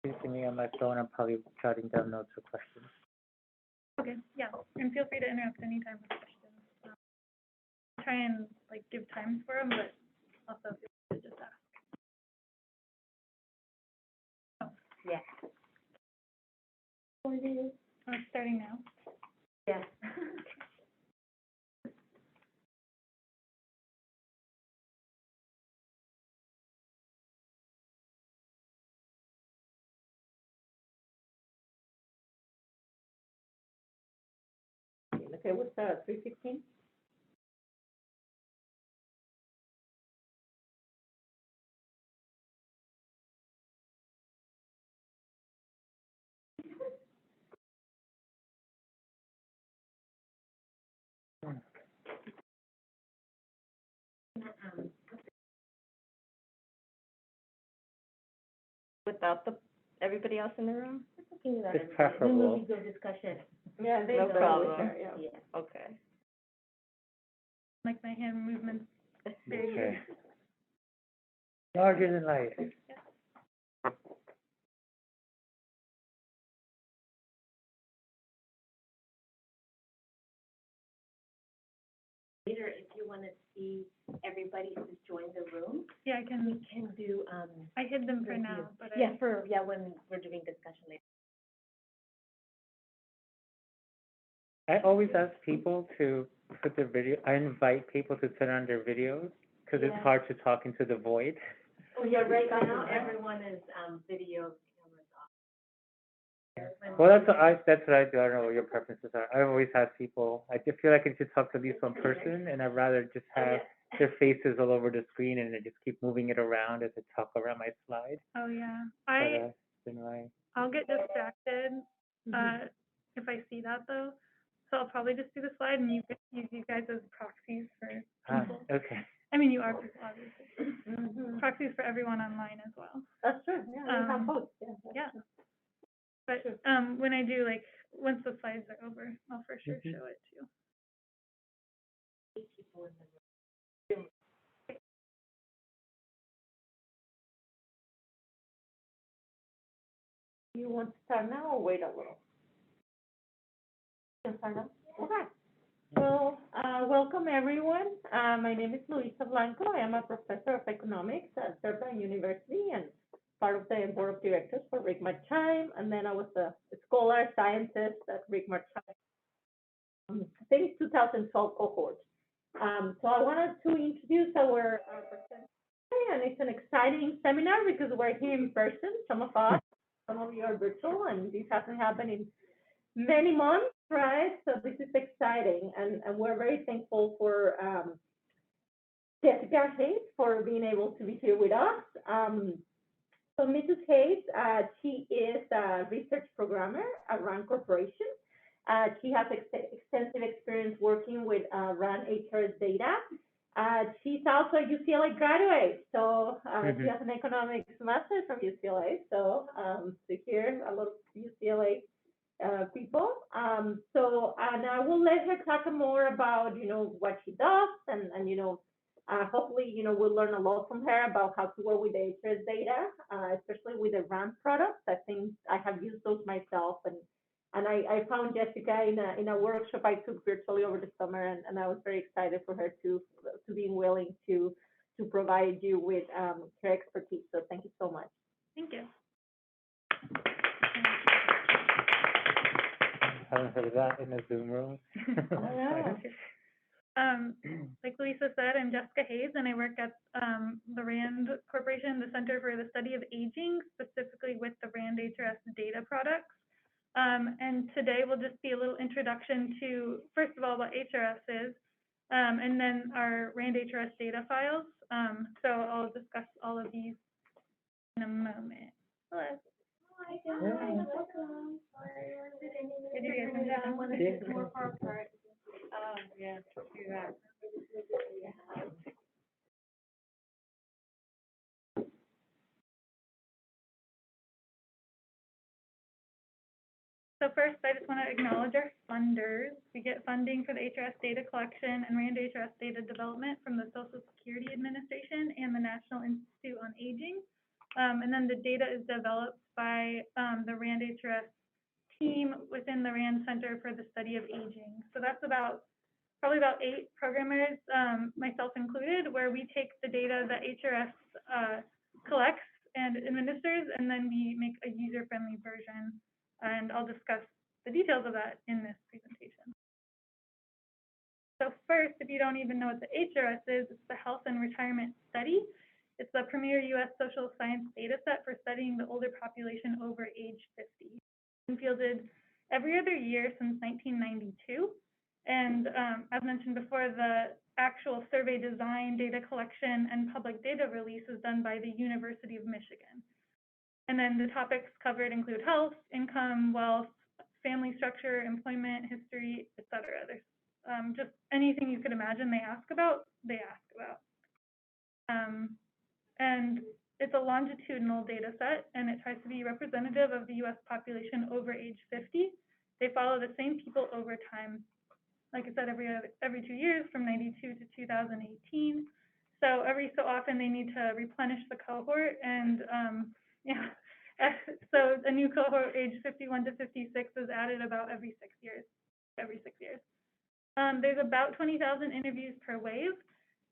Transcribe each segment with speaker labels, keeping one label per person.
Speaker 1: using me on my phone. I'm probably jotting down notes or questions.
Speaker 2: Okay, yeah, and feel free to interrupt anytime with questions. Try and like give times for them, but also feel free to just ask. Oh,
Speaker 3: Yeah.
Speaker 2: it's starting now.
Speaker 3: Yeah. Okay, what's 3:15?
Speaker 4: Without everybody else in the room?
Speaker 1: It's preferable.
Speaker 3: We go discussion. Yeah, they
Speaker 4: No
Speaker 3: know.
Speaker 4: problem.
Speaker 3: Yeah.
Speaker 4: Okay.
Speaker 2: Like my hand movements. Very
Speaker 1: Okay. Larger than life.
Speaker 3: Later, if you want to see everybody who's joined the room,
Speaker 2: Yeah, I can.
Speaker 3: we can do,
Speaker 2: I hid them for now, but
Speaker 3: when we're doing discussion later.
Speaker 1: I always ask people to put their video. I invite people to turn on their videos because it's
Speaker 3: Yeah.
Speaker 1: hard to talk into the void.
Speaker 3: Oh, yeah, right now, everyone is, video cameras off.
Speaker 1: Well, that's what I do. I don't know what your preferences are. I always have people. I just feel like I should talk to at least one person, and I'd rather just have their faces all over the screen, and I just keep moving it around as I talk around my slide.
Speaker 2: oh yeah,
Speaker 1: But
Speaker 2: I'll get distracted if I see that though. So I'll probably just do the slide and use you guys as proxies for people.
Speaker 1: Okay.
Speaker 2: I mean, you are people, obviously.
Speaker 3: Mm-hmm.
Speaker 2: Proxies for everyone online as well.
Speaker 3: That's true, yeah, we have both,
Speaker 2: Yeah. But when I do, like, once the slides are over, I'll for sure show it too.
Speaker 3: You want to start now or wait a little? You can start now? Okay. Well, welcome everyone. My name is Luisa Blanco. I am a professor of economics at Fairbairn University and part of the board of directors for CHIME, and then I was a scholar scientist at CHIME, I think 2012 cohort. So I wanted to introduce our presenter, and it's an exciting seminar because we're here in person, some of us, some of you are virtual, and this hasn't happened in many months, right? So this is exciting, and we're very thankful for Jessica Hayes for being able to be here with us. So Mrs. Hayes, she is a research programmer at RAND Corporation. She has extensive experience working with RAND HRS data. She's also a UCLA graduate, so she has an economics master's from UCLA. So to hear a lot of UCLA people. So I will let her talk more about, what she does and hopefully, we'll learn a lot from her about how to work with the HRS data, especially with the RAND products. I think I have used those myself, and I found Jessica in a workshop I took virtually over the summer, and I was very excited for her to be willing to provide you with her expertise. So thank you so much.
Speaker 2: Thank you.
Speaker 1: I haven't heard of that in the Zoom room.
Speaker 2: Like Lisa said, I'm Jessica Hayes, and I work at the RAND Corporation, the Center for the Study of Aging, specifically with the RAND HRS data products. And today will just be a little introduction to, first of all, what HRS is, and then our RAND HRS data files. So I'll discuss all of these in a moment. Hello. Hi, guys. Welcome. Good to get you. I want to get more far apart. Oh, yeah. So first, I just want to acknowledge our funders. We get funding for the HRS data collection and RAND HRS data development from the Social Security Administration and the National Institute on Aging. And then the data is developed by the RAND HRS team within the RAND Center for the Study of Aging. So that's probably about 8 programmers, myself included, where we take the data that HRS collects and administers, and then we make a user-friendly version. And I'll discuss the details of that in this presentation. So first, if you don't even know what the HRS is, it's the Health and Retirement Study. It's the premier U.S. social science data set for studying the older population over age 50. It's been fielded every other year since 1992. And as mentioned before, the actual survey design, data collection, and public data release is done by the University of Michigan. And then the topics covered include health, income, wealth, family structure, employment, history, et cetera. There's just anything you could imagine they ask about. And it's a longitudinal data set, and it tries to be representative of the U.S. population over age 50. They follow the same people over time, like I said, every 2 years from 92 to 2018. So every so often they need to replenish the cohort, and so a new cohort age 51 to 56 is added about every 6 years. There's about 20,000 interviews per wave,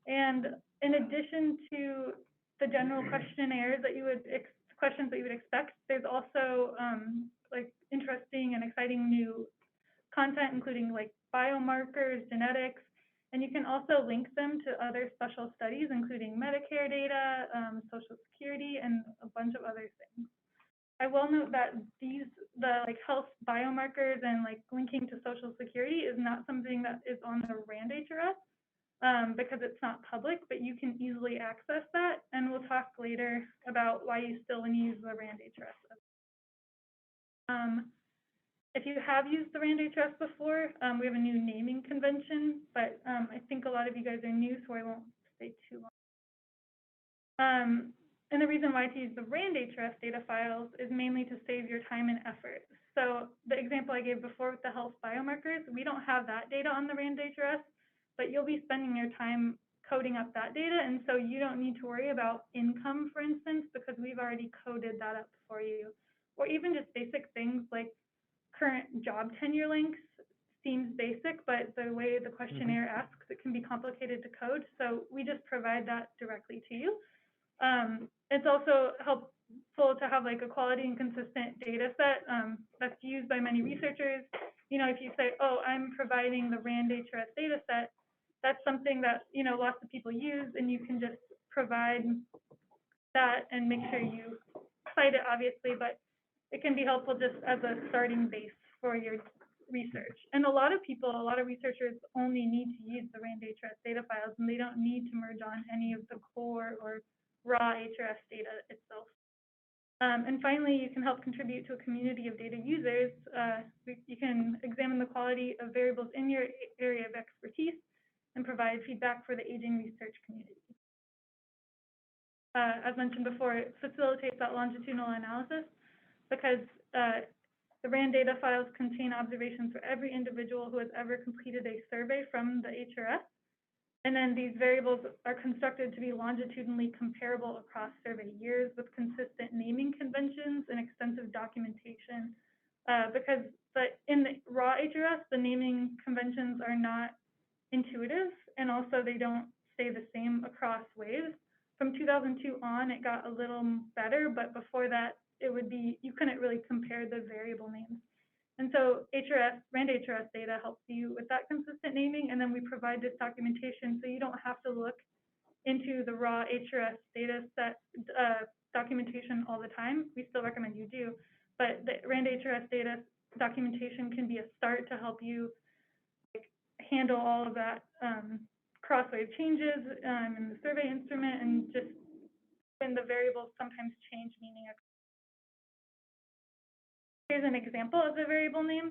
Speaker 2: and in addition to the general questionnaires that questions that you would expect, there's also like interesting and exciting new content, including like biomarkers, genetics, and you can also link them to other special studies, including Medicare data, Social Security, and a bunch of other things. I will note that the like health biomarkers and like linking to Social Security is not something that is on the RAND HRS because it's not public, but you can easily access that, and we'll talk later about why you still want to use the RAND HRS. If you have used the RAND HRS before, we have a new naming convention, but I think a lot of you guys are new, so I won't stay too long. And the reason why to use the RAND HRS data files is mainly to save your time and effort. So the example I gave before with the health biomarkers, we don't have that data on the RAND HRS, but you'll be spending your time coding up that data, and so you don't need to worry about income, for instance, because we've already coded that up for you. Or even just basic things like current job tenure links seems basic, but the way the questionnaire asks, it can be complicated to code, so we just provide that directly to you. It's also helpful to have like a quality and consistent data set that's used by many researchers. You know, if you say, oh, I'm providing the RAND HRS data set, that's something that, you know, lots of people use, and you can just provide that and make sure you cite it, obviously, but it can be helpful just as a starting base for your research. And a lot of researchers only need to use the RAND HRS data files, and they don't need to merge on any of the core or raw HRS data itself. And finally, you can help contribute to a community of data users. You can examine the quality of variables in your area of expertise and provide feedback for the aging research community. As mentioned before, it facilitates that longitudinal analysis because the RAND data files contain observations for every individual who has ever completed a survey from the HRS. And then these variables are constructed to be longitudinally comparable across survey years with consistent naming conventions and extensive documentation. Because in the raw HRS, the naming conventions are not intuitive, and also they don't stay the same across waves. From 2002 on, it got a little better, but before that, you couldn't really compare the variable names. And so RAND HRS data helps you with that consistent naming, and then we provide this documentation so you don't have to look into the raw HRS data set documentation all the time. We still recommend you do, but the RAND HRS data documentation can be a start to help you handle all of that cross-wave changes in the survey instrument, and just when the variables sometimes change meaning. Here's an example of the variable name.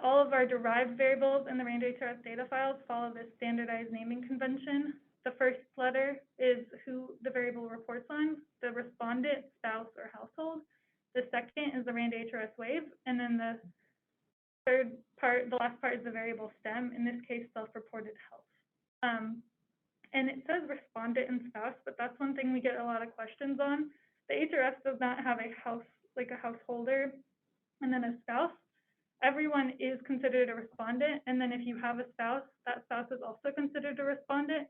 Speaker 2: All of our derived variables in the RAND HRS data files follow this standardized naming convention. The first letter is who the variable reports on, the respondent, spouse, or household. The second is the RAND HRS wave, and then the third part, the last part, is the variable stem, in this case, self-reported health. And it says respondent and spouse, but that's one thing we get a lot of questions on. the HRS does not have a house, like a householder and then a spouse. Everyone is considered a respondent, and then if you have a spouse, that spouse is also considered a respondent.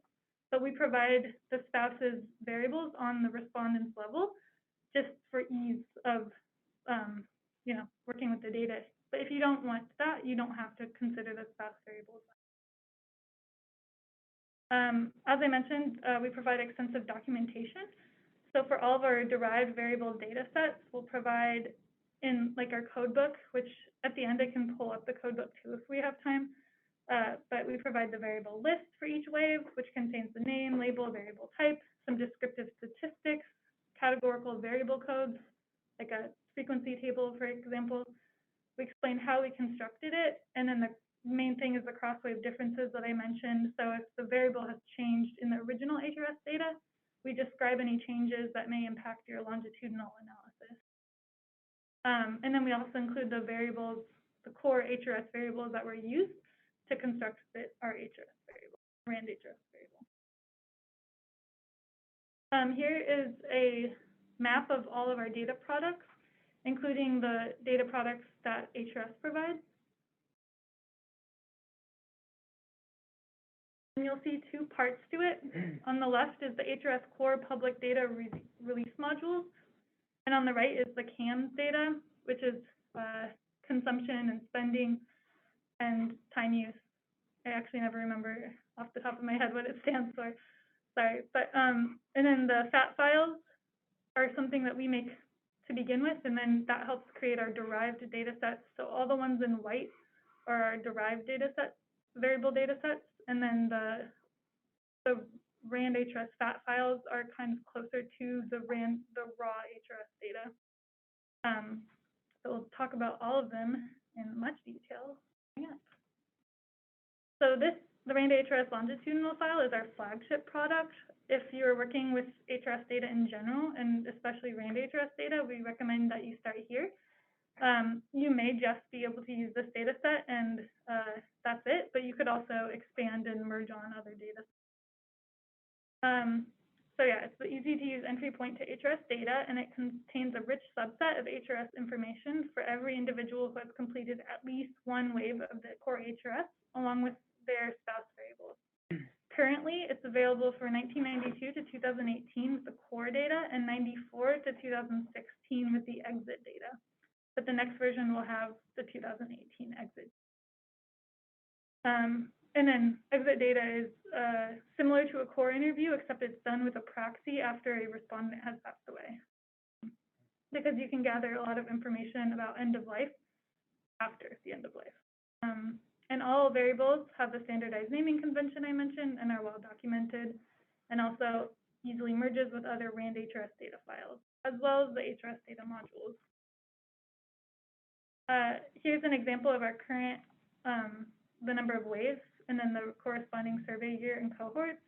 Speaker 2: But we provide the spouse's variables on the respondent's level, just for ease of, you know, working with the data. But if you don't want that, you don't have to consider the spouse variables. As I mentioned, we provide extensive documentation. So for all of our derived variable data sets, we'll provide in like our code book, which at the end I can pull up the code book too if we have time. But we provide the variable list for each wave, which contains the name, label, variable type, some descriptive statistics, categorical variable codes, like a frequency table, for example. We explain how we constructed it, and then the main thing is the cross-wave differences that I mentioned. So if the variable has changed in the original HRS data, we describe any changes that may impact your longitudinal analysis. And then we also include the variables, the core HRS variables that were used to construct our HRS variable, RAND HRS variable. Here is a map of all of our data products, including the data products that HRS provides. And you'll see two parts to it. On the left is the HRS core public data release modules, and on the right is the CAMS data, which is consumption and spending and time use. I actually never remember off the top of my head what it stands for. Sorry, but and then the FAT files are something that we make to begin with, and then that helps create our derived data sets. So all the ones in white are our derived data sets, variable data sets, and then the RAND HRS FAT files are kind of closer to the raw HRS data. So we'll talk about all of them in much detail. Yeah. So the RAND HRS longitudinal file is our flagship product. If you're working with HRS data in general, and especially RAND HRS data, we recommend that you start here. You may just be able to use this data set, and that's it, but you could also expand and merge on other data. So yeah, it's the easy-to-use entry point to HRS data, and it contains a rich subset of HRS information for every individual who has completed at least one wave of the core HRS, along with their spouse variables. Currently, it's available for 1992 to 2018 with the core data, and 94 to 2016 with the exit data. But the next version will have the 2018 exit. And then exit data is similar to a core interview, except it's done with a proxy after a respondent has passed away, because you can gather a lot of information about end of life after the end of life. And all variables have the standardized naming convention I mentioned and are well documented, and also easily merges with other RAND HRS data files, as well as the HRS data modules. Here's an example of our current, the number of waves, and then the corresponding survey year and cohorts.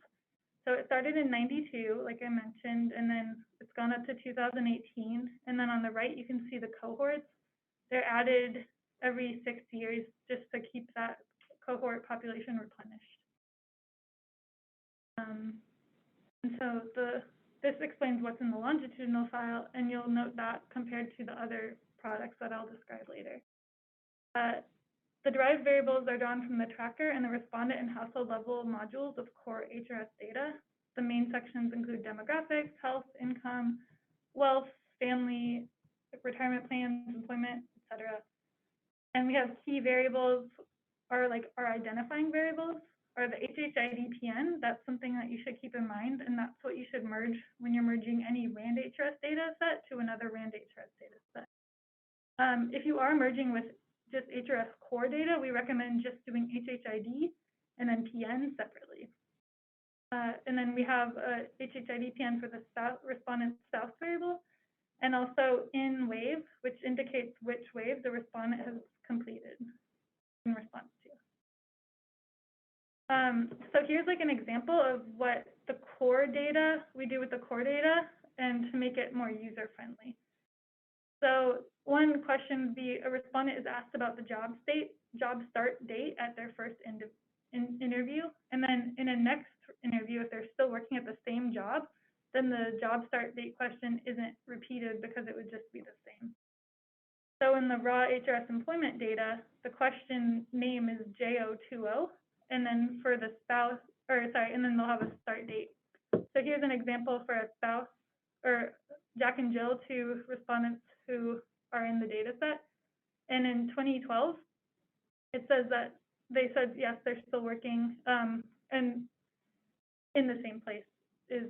Speaker 2: So it started in 92, like I mentioned, and then it's gone up to 2018. And then on the right, you can see the cohorts. They're added every 6 years just to keep that cohort population replenished. And so this explains what's in the longitudinal file, and you'll note that compared to the other products that I'll describe later. The derived variables are drawn from the tracker and the respondent and household level modules of core HRS data. The main sections include demographics, health, income, wealth, family, retirement plans, employment, etc. And we have key variables, or like our identifying variables, are the HHID-PN. That's something that you should keep in mind, and that's what you should merge when you're merging any RAND HRS data set to another RAND HRS data set. If you are merging with just HRS core data, we recommend just doing HHID and then PN separately. And then we have HHID-PN for the respondent spouse variable, and also in wave, which indicates which wave the respondent has completed in response to. So here's like an example of what the core data, we do with the core data, and to make it more user-friendly. So one question would be, a respondent is asked about the job start date at their first interview, and then in a next interview, if they're still working at the same job, then the job start date question isn't repeated because it would just be the same. So in the raw HRS employment data, the question name is J020, and then for the spouse, and then they'll have a start date. So here's an example for a spouse, or Jack and Jill, two respondents who are in the data set. And in 2012, it says that they said, yes, they're still working, and in the same place is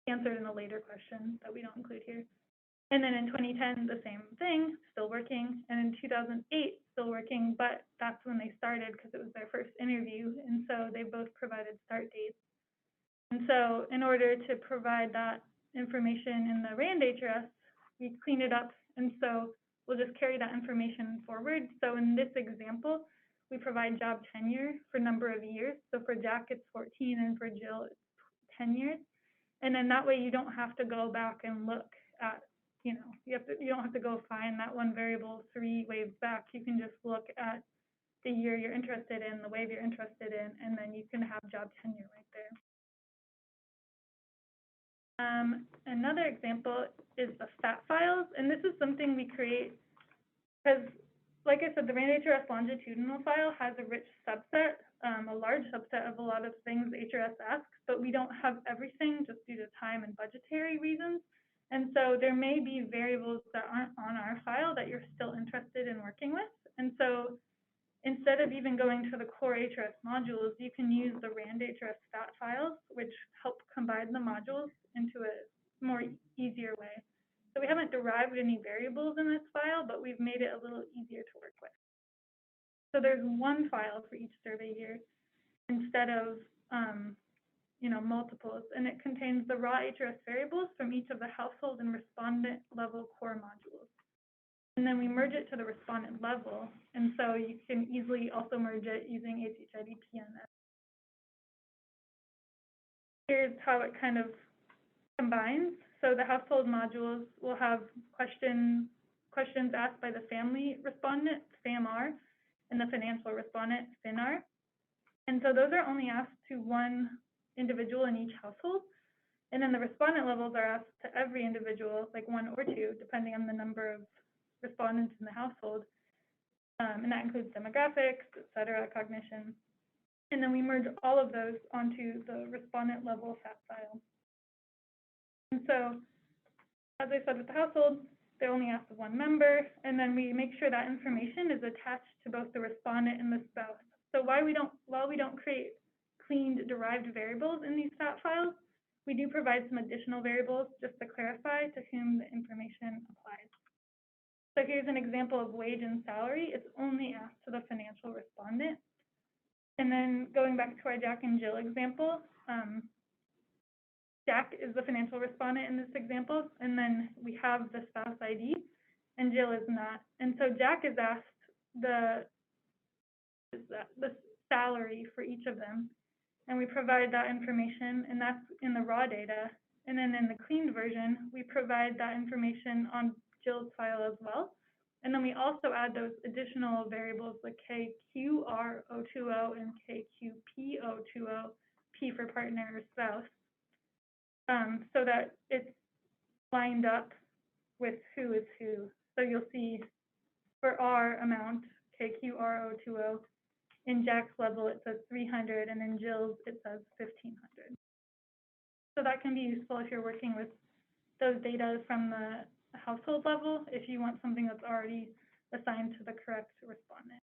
Speaker 2: answered in a later question that we don't include here. And then in 2010, the same thing, still working. And in 2008, still working, but that's when they started because it was their first interview. And so they both provided start dates. And so in order to provide that information in the RAND HRS, we clean it up. And so we'll just carry that information forward. So in this example, we provide job tenure for number of years. So for Jack, it's 14, and for Jill, it's 10 years. And then that way you don't have to go back and look at, you don't have to go find that one variable 3 waves back. You can just look at the year you're interested in, the wave you're interested in, and then you can have job tenure right there. Another example is the stat files, and this is something we create because, like I said, the RAND HRS longitudinal file has a rich subset, a large subset of a lot of things HRS asks, but we don't have everything just due to time and budgetary reasons. And so there may be variables that aren't on our file that you're still interested in working with. And so instead of even going to the core HRS modules, you can use the RAND HRS stat files, which help combine the modules into a more easier way. So we haven't derived any variables in this file, but we've made it a little easier to work with. So there's one file for each survey year instead of multiples, and it contains the raw HRS variables from each of the household and respondent level core modules. And then we merge it to the respondent level, and so you can easily also merge it using HHID PNS. Here's how it kind of combines. So the household modules will have questions asked by the family respondent, FAMR, and the financial respondent, FINR. And so those are only asked to one individual in each household. And then the respondent levels are asked to every individual, like 1 or 2, depending on the number of respondents in the household. And that includes demographics, et cetera, cognition. And then we merge all of those onto the respondent level FAT file. And so, as I said with the household, they're only asked of one member, and then we make sure that information is attached to both the respondent and the spouse. So while we don't create cleaned derived variables in these FAT files, we do provide some additional variables just to clarify to whom the information applies. So here's an example of wage and salary. It's only asked to the financial respondent. And then going back to our Jack and Jill example, Jack is the financial respondent in this example, and then we have the spouse ID, and Jill is not. And so Jack is asked the salary for each of them, and we provide that information, and that's in the raw data. And then in the cleaned version, we provide that information on Jill's file as well. And then we also add those additional variables like KQR020 and KQP020, P for partner or spouse, so that it's lined up with who is who. So you'll see for our amount, KQR020, in Jack's level it says 300, and in Jill's it says 1500. So that can be useful if you're working with those data from the household level, if you want something that's already assigned to the correct respondent.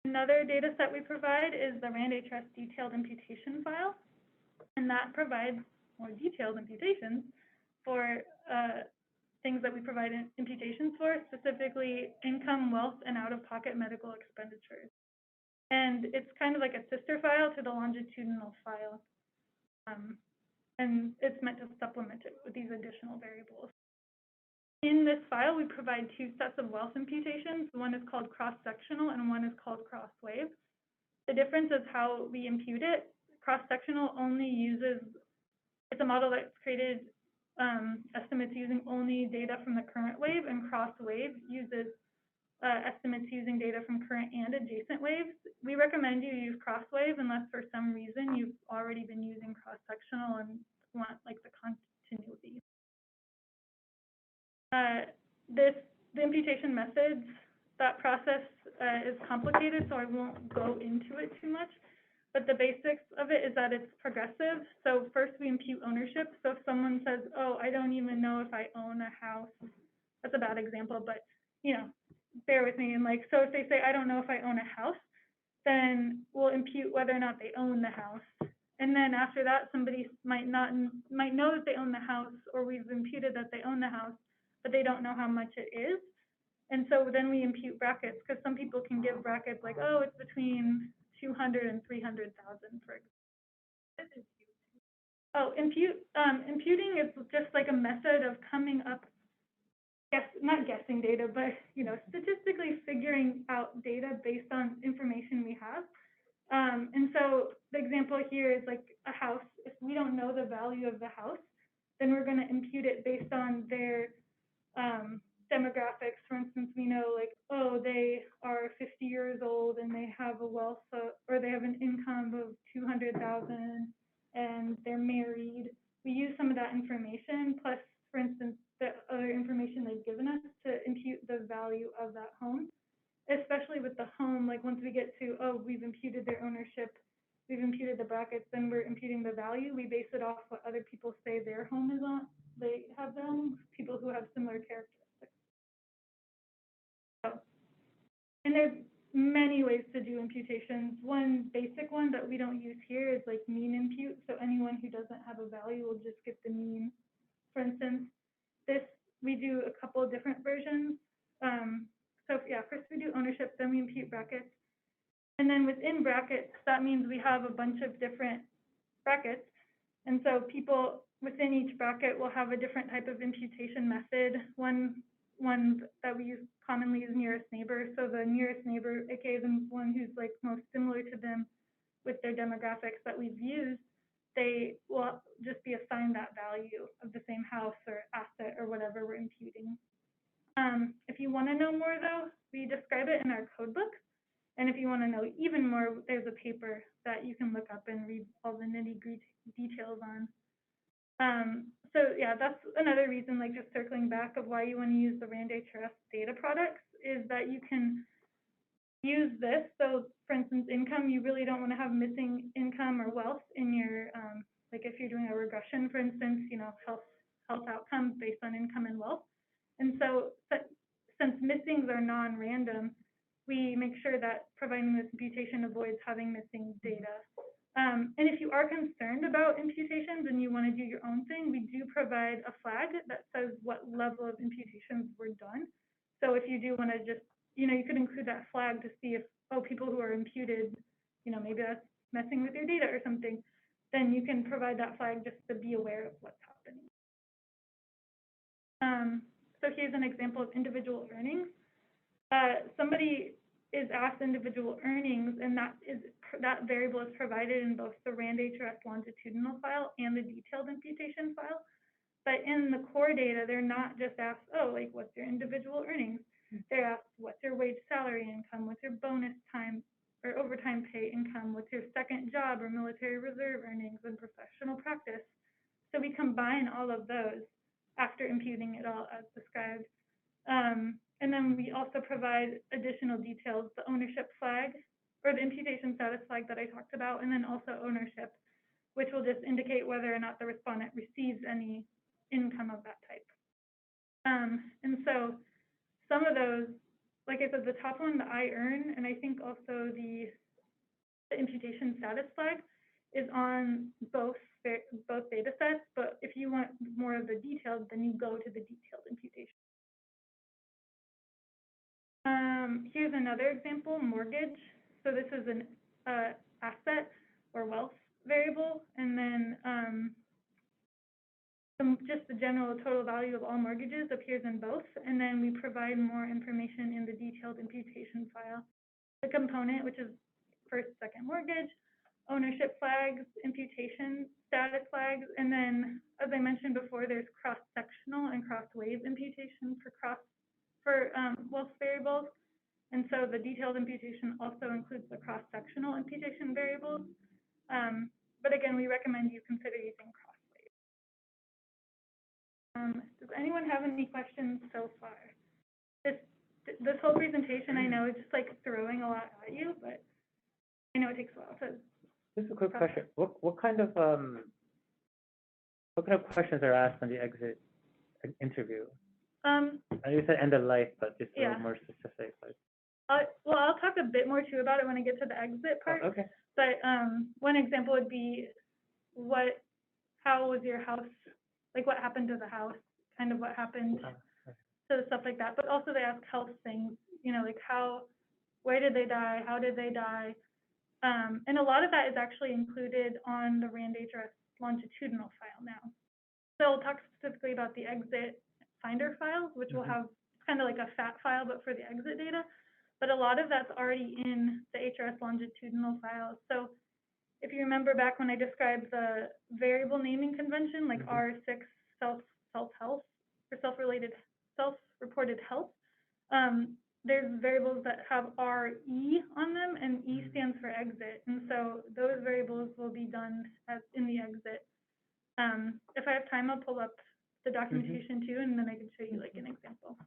Speaker 2: Another data set we provide is the RAND HRS detailed imputation file, and that provides more detailed imputations for things that we provide imputations for, specifically income, wealth, and out-of-pocket medical expenditures. And it's kind of like a sister file to the longitudinal file, and it's meant to supplement it with these additional variables. In this file, we provide 2 sets of wealth imputations. One is called cross-sectional and one is called cross-wave. The difference is how we impute it. Cross-sectional only uses, it's a model that's created estimates using only data from the current wave, and cross-wave uses estimates using data from current and adjacent waves. We recommend you use cross-wave unless for some reason you've already been using cross-sectional and want like the continuity. The imputation methods, that process is complicated, so I won't go into it too much. But the basics of it is that it's progressive. So first we impute ownership. So if someone says, oh, I don't even know if I own a house, that's a bad example, but you know, bear with me. And like, so if they say, I don't know if I own a house, then we'll impute whether or not they own the house. And then after that, somebody might know that they own the house, or we've imputed that they own the house, but they don't know how much it is. And so then we impute brackets, because some people can give brackets like, oh, it's between 200 and 300,000, for example. Oh, imputing is just like a method of coming up, not guessing data, but you know, statistically figuring out data based on information we have. And so the example here is like a house. If we don't know the value of the house, then we're going to impute it based on their demographics. For instance, we know like, oh, they are 50 years old and they have a wealth or they have an income of 200,000 and they're married. We use some of that information plus, for instance, the other information they've given us to impute the value of that home. Especially with the home, like once we get to, oh, we've imputed their ownership, we've imputed the brackets, then we're imputing the value. We base it off what other people say their home is on. They have their home, people who have similar characteristics. So, and there's many ways to do imputations. One basic one that we don't use here is like mean impute. So anyone who doesn't have a value will just get the mean. For instance, we do a couple of different versions. So yeah, first we do ownership, then we impute brackets. And then within brackets, that means we have a bunch of different brackets. And so people within each bracket will have a different type of imputation method. One that we use commonly is nearest neighbor. So the nearest neighbor, aka the one who's like most similar to them with their demographics that we've used, they will just be assigned that value of the same house or asset or whatever we're imputing. If you want to know more, though, we describe it in our code book. And if you want to know even more, there's a paper that you can look up and read all the nitty-gritty details on. So yeah, that's another reason, like just circling back of why you want to use the RAND HRS data products is that you can use this. So for instance, income, you really don't want to have missing income or wealth in your, like if you're doing a regression, for instance, you know, health outcomes based on income and wealth. And so since missings are non-random, we make sure that providing this imputation avoids having missing data. And if you are concerned about imputations and you want to do your own thing, we do provide a flag that says what level of imputations were done. So if you do want to just, you know, you could include that flag to see if, oh, people who are imputed, you know, maybe that's messing with your data or something, then you can provide that flag just to be aware of what's happening. So here's an example of individual earnings. Somebody is asked individual earnings, and that variable is provided in both the RAND HRS longitudinal file and the detailed imputation file. But in the core data, they're not just asked, oh, like what's your individual earnings? They're asked, what's your wage salary income? What's your bonus time or overtime pay income? What's your second job or military reserve earnings and professional practice? So we combine all of those after imputing it all as described. And then we also provide additional details, the ownership flag, or the imputation status flag that I talked about, and then also ownership, which will just indicate whether or not the respondent receives any income of that type. And so some of those, like I said, the top one, the I earn, and I think also the imputation status flag is on both data sets, but if you want more of the details, then you go to the detailed imputation. Here's another example, mortgage. So this is an asset or wealth variable, and then just the general total value of all mortgages appears in both, and then we provide more information in the detailed imputation file. The component, which is first, second mortgage, ownership flags, imputation status flags, and then, as I mentioned before, there's cross-sectional and cross-wave imputation for wealth variables. And so the detailed imputation also includes the cross-sectional imputation variables. But again, we recommend you consider using cross-weight. Does anyone have any questions so far? This whole presentation, I know, is just like throwing a lot at you, but I know it takes a while to.
Speaker 1: Just a quick question. What kind of questions are asked on the exit interview? I know you said end of life, but just a little more specific. Like.
Speaker 2: Well, I'll talk a bit more too about it when I get to the exit part.
Speaker 1: Oh, okay.
Speaker 2: But one example would be how was your house, like what happened to the house, kind of what happened, so stuff like that. But also they ask health things, you know, like where did they die, how did they die, and a lot of that is actually included on the RAND HRS longitudinal file now. So I'll talk specifically about the exit finder file, which will have kind of like a FAT file, but for the exit data. But a lot of that's already in the HRS longitudinal file. So if you remember back when I described the variable naming convention, like R6 self-health or self-reported health, there's variables that have RE on them, and E stands for exit. And so those variables will be done in the exit. If I have time, I'll pull up the documentation too, and then I can show you like an example.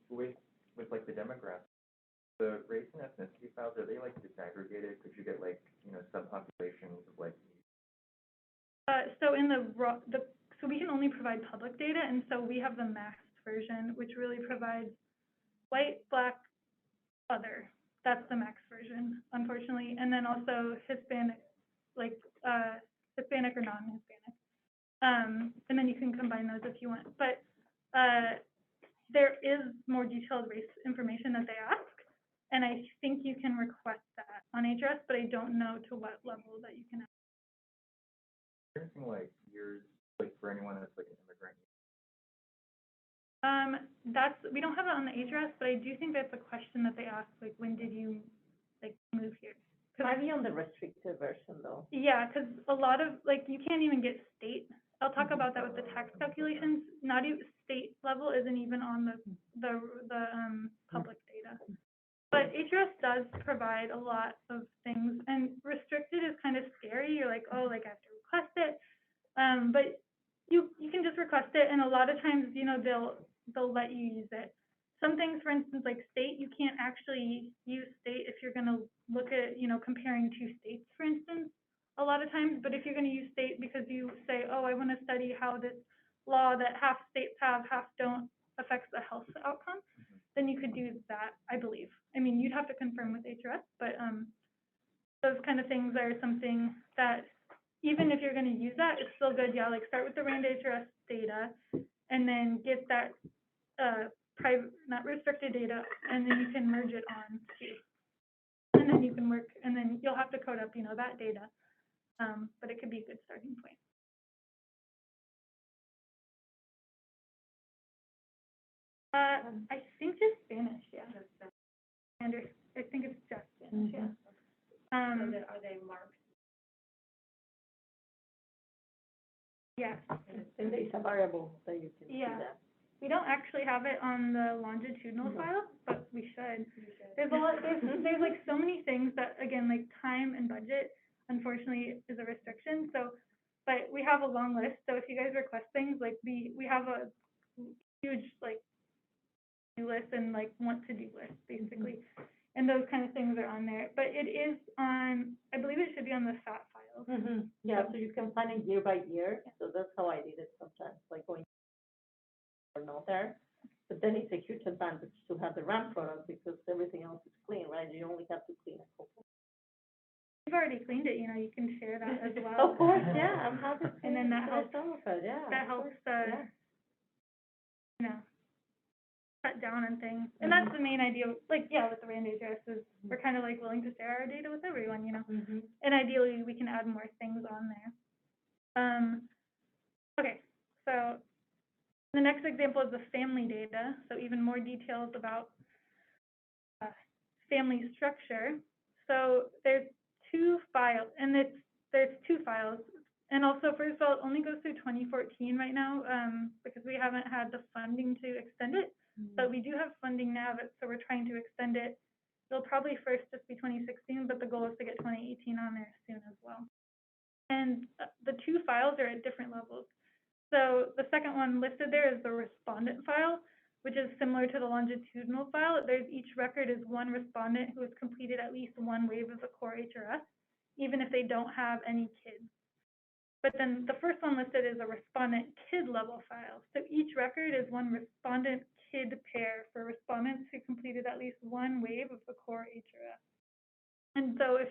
Speaker 5: With like the demographics, the race and ethnicity files, are they like disaggregated? Could you get like, you know, subpopulations of like?
Speaker 2: So in so we can only provide public data, and so we have the maxed version, which really provides white, black, other. That's the max version, unfortunately, and then also Hispanic, like Hispanic or non-Hispanic. And then you can combine those if you want. But there is more detailed race information that they ask, and I think you can request that on HRS, but I don't know to what level that you can ask.
Speaker 5: Anything like years, like for anyone that's like an immigrant?
Speaker 2: We don't have it on the HRS, but I do think that's a question that they ask, like, when did you like move here?
Speaker 3: Might be on the restricted version though.
Speaker 2: Yeah, because a lot of, like, you can't even get state. I'll talk about that with the tax calculations. Not even state level isn't even on the public data. But HRS does provide a lot of things, and restricted is kind of scary. You're like, oh, like I have to request it. But you can just request it, and a lot of times, you know, they'll let you use it. Some things, for instance, like state, you can't actually use state if you're going to look at, you know, comparing two states, for instance, a lot of times. But if you're going to use state because you say, oh, I want to study how this law that half states have, half don't, affects the health outcome, then you could do that, I believe. I mean, you'd have to confirm with HRS, but those kind of things are something that, even if you're going to use that, it's still good. Yeah, like start with the RAND HRS data, and then get that private, not restricted data, and then you can merge it on too. And then you can work, and then you'll have to code up, you know, that data. But it could be a good starting point. I think just Spanish, yeah. I think it's just Spanish, yeah. Are they marked? Yes.
Speaker 3: And there's a variable that you can see that.
Speaker 2: We don't actually have it on the longitudinal file, but we should. There's a lot. There's like so many things that, again, like time and budget, unfortunately, is a restriction. So, but we have a long list. So if you guys request things, like we have a huge like list and like want to do list basically, and those kind of things are on there. But it is on. I believe it should be on the FAT files.
Speaker 3: Yeah, so you can plan it year by year. So that's how I did it sometimes, like going or not there. But then it's a huge advantage to have the RAND product because everything else is clean, right? You only have to clean a couple.
Speaker 2: You've already cleaned it, you know, you can share that as well.
Speaker 3: Of course, yeah, I'm happy to.
Speaker 2: And then that helps.
Speaker 3: Some of it, yeah.
Speaker 2: That helps you know, cut down on things. And that's the main idea, like, yeah, with the RAND HRS is we're kind of like willing to share our data with everyone, you know. And ideally, we can add more things on there. Okay, so the next example is the family data. So even more details about family structure. So there's two files, and there's two files. And also, first of all, it only goes through 2014 right now, because we haven't had the funding to extend it. But we do have funding now, so we're trying to extend it. It'll probably first just be 2016, but the goal is to get 2018 on there soon as well. And the two files are at different levels. So the second one listed there is the respondent file, which is similar to the longitudinal file. There's each record is one respondent who has completed at least one wave of the core HRS, even if they don't have any kids. But then the first one listed is a respondent kid level file. So each record is one respondent kid pair for respondents who completed at least one wave of the core HRS. And so if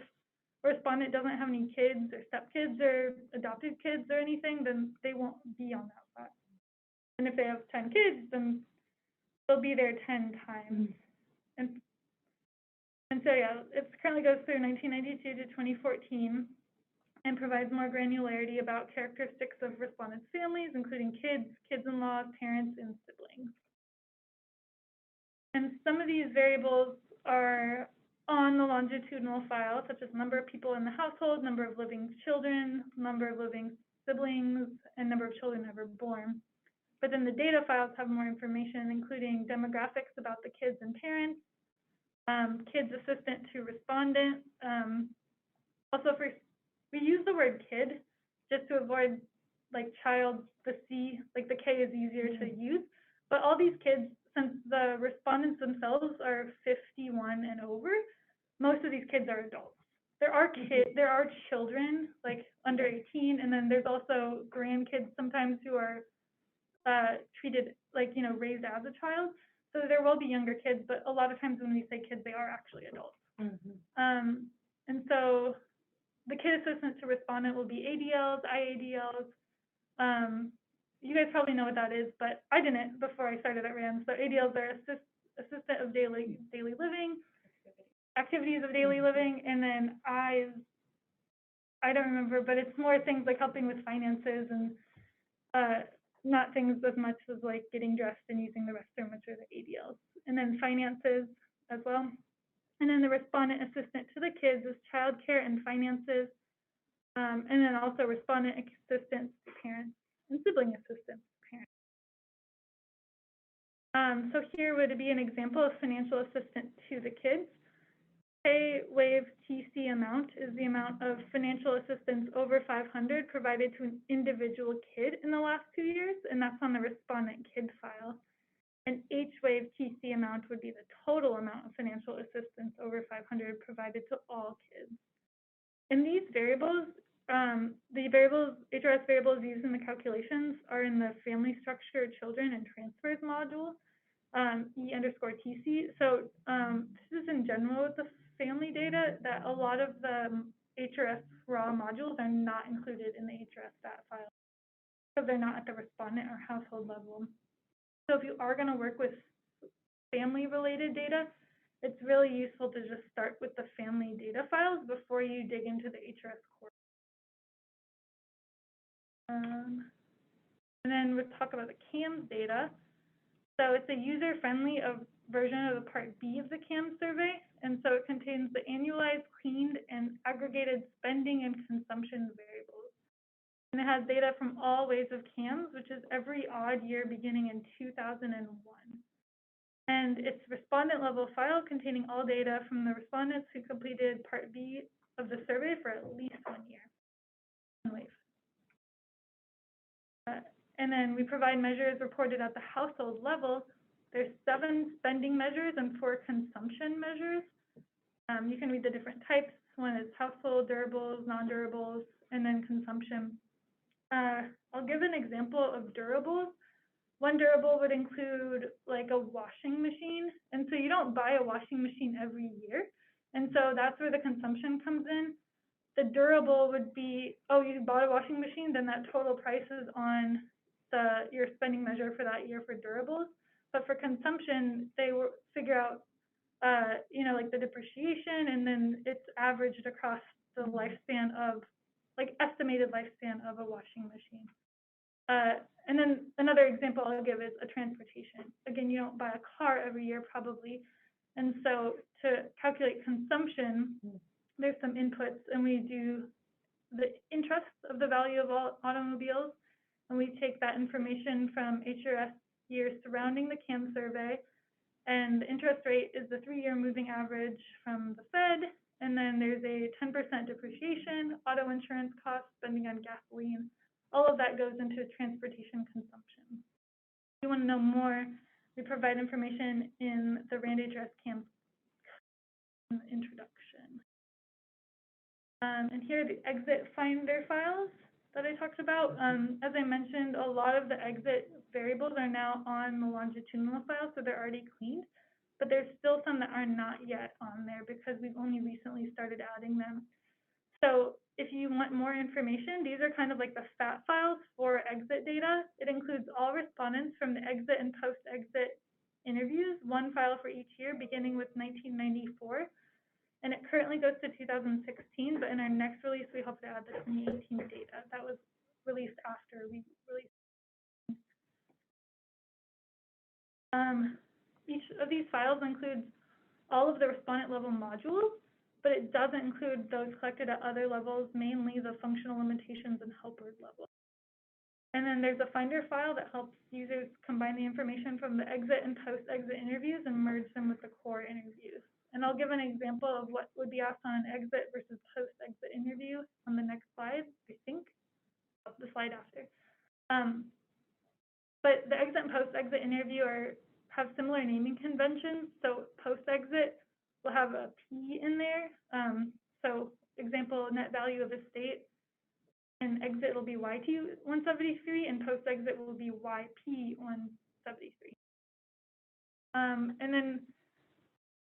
Speaker 2: a respondent doesn't have any kids or stepkids or adopted kids or anything, then they won't be on that file. And if they have 10 kids, then they'll be there 10 times. And so yeah, it currently goes through 1992 to 2014. And provides more granularity about characteristics of respondents' families, including kids, kids-in-law, parents, and siblings. And some of these variables are on the longitudinal file, such as number of people in the household, number of living children, number of living siblings, and number of children ever born. But then the data files have more information, including demographics about the kids and parents, kids assistant to respondent, also we use the word kid just to avoid like child, the C, like the K is easier to use. But all these kids, since the respondents themselves are 51 and over, most of these kids are adults. There are kids, there are children like under 18, and then there's also grandkids sometimes who are treated like, you know, raised as a child. So there will be younger kids, but a lot of times when we say kids, they are actually adults. And so the kid assistant to respondent will be ADLs, IADLs. You guys probably know what that is, but I didn't before I started at RAND. So ADLs are assistant of daily living, activities of daily living, and then I don't remember, but it's more things like helping with finances and not things as much as like getting dressed and using the restroom, which are the ADLs. And then finances as well. And then the respondent assistant to the kids is childcare and finances, and then also respondent assistants to parents and sibling assistants to parents. So here would be an example of financial assistant to the kids. Pay wave TC amount is the amount of financial assistance over 500 provided to an individual kid in the last 2 years, and that's on the respondent kid file. And H-wave TC amount would be the total amount of financial assistance over 500 provided to all kids. And these variables, the variables, HRS variables used in the calculations are in the family structure, children, and transfers module, E_TC. So this is in general with the family data that a lot of the HRS raw modules are not included in the HRS stat file because they're not at the respondent or household level. So if you are going to work with family-related data, it's really useful to just start with the family data files before you dig into the HRS core. And then we'll talk about the CAMS data. So it's a user-friendly version of the Part B of the CAMS survey, and so it contains the annualized, cleaned, and aggregated spending and consumption variables. And it has data from all waves of CAMS, which is every odd year beginning in 2001. And it's respondent level file containing all data from the respondents who completed Part B of the survey for at least 1 year. Wave. And then we provide measures reported at the household level. There's 7 spending measures and 4 consumption measures. You can read the different types. One is household, durables, non-durables, and then consumption. I'll give an example of durables. One durable would include like a washing machine. And so you don't buy a washing machine every year. And so that's where the consumption comes in. The durable would be, oh, you bought a washing machine, then that total price is on your spending measure for that year for durables. But for consumption, they will figure out, you know, like the depreciation, and then it's averaged across the lifespan of, like estimated lifespan of a washing machine. And then another example I'll give is a transportation. Again, you don't buy a car every year probably. And so to calculate consumption, there's some inputs, and we do the interest of the value of all automobiles. And we take that information from HRS years surrounding the CAM survey. And the interest rate is the 3-year moving average from the Fed. And then there's a 10% depreciation, auto insurance costs, spending on gasoline. All of that goes into transportation consumption. If you want to know more, we provide information in the RAND HRS CAM introduction. And here are the exit finder files that I talked about. As I mentioned, a lot of the exit variables are now on the longitudinal file, so they're already cleaned. But there's still some that are not yet on there because we've only recently started adding them. So if you want more information, these are kind of like the stat files for exit data. It includes all respondents from the exit and post-exit interviews, one file for each year, beginning with 1994. And it currently goes to 2016, but in our next release, we hope to add the 2018 data. That was released after we released. Each of these files includes all of the respondent level modules, but it doesn't include those collected at other levels, mainly the functional limitations and helpers level. And then there's a finder file that helps users combine the information from the exit and post-exit interviews and merge them with the core interviews. And I'll give an example of what would be asked on an exit versus post-exit interview on the next slide, I think, the slide after. But the exit and post-exit interview have similar naming conventions. So post-exit will have a P in there. So example, net value of estate, and exit will be YT 173, and post-exit will be YP 173. And then,